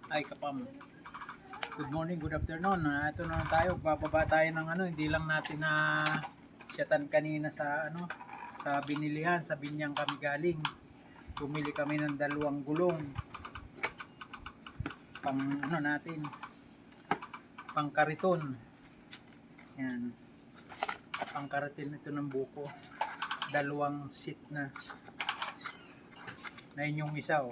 Ay kapam. Good morning, good afternoon. Ito na tayo, bababa tayo ng hindi lang natin na siyatan kanina sa sa binilihan, sa Binyang kami galing. Bumili kami ng 2 gulong. Pang natin, pang kariton. Yan. Pang kariton ito ng buko. 2 seat na. Na inyong isa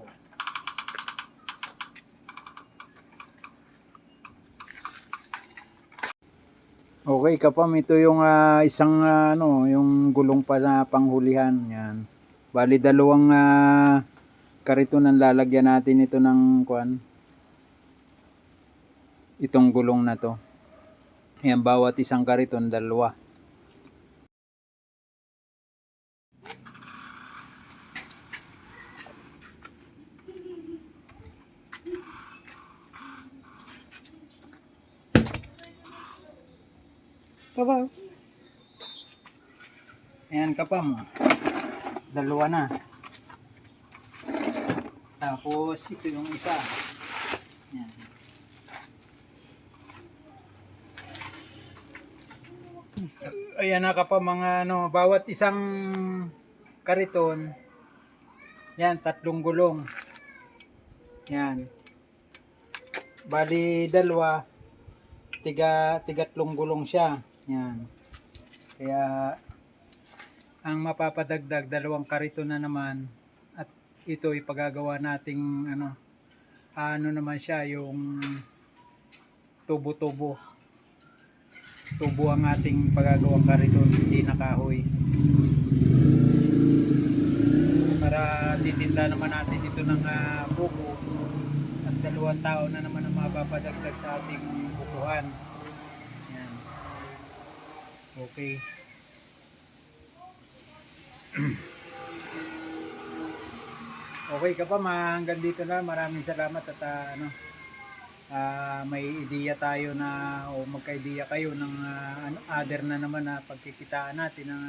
Okay kapam, ito yung isang yung gulong pa na panghulihan. Yan. Bali 2 kariton ang lalagyan natin ito ng kuan. Itong gulong na to. Yan, bawat isang kariton 2. Kapam. Ayan kapam. 2 na. Tapos ito yung isa. Ayan. Ayan na kapam, mga bawat isang kariton. Yan, 3 gulong. Yan. Bali 2. Tiga 3 gulong siya. Yan. Kaya ang mapapadagdag 2 kariton na naman, at ito ipagagawa nating naman siya, yung tubo-tubo. Tubo ang ating pagagawang kariton, hindi na kahoy. Para titinda naman natin ito ng buko, at 2 tao na naman ang mapapadagdag sa ating bukuhan. Yan. Okay. Okay ka pa, hanggang dito na. Maraming salamat at may ideya tayo na, o magka-ideya kayo ng other na naman na pagkikitaan natin ng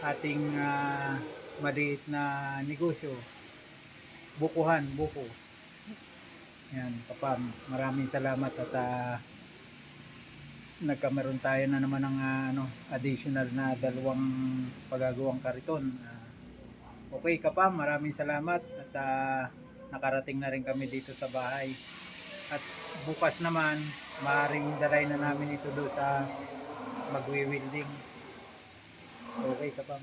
ating maliit na negosyo. Bukuhan, buko. Yan, kapam. Maraming salamat at nagkameron tayo na naman ng additional na 2 pagagawang kariton. Okay kapam, maraming salamat at nakarating na rin kami dito sa bahay. At bukas naman, maaaring dalay na namin ito doon sa magwi-welding. Okay kapam.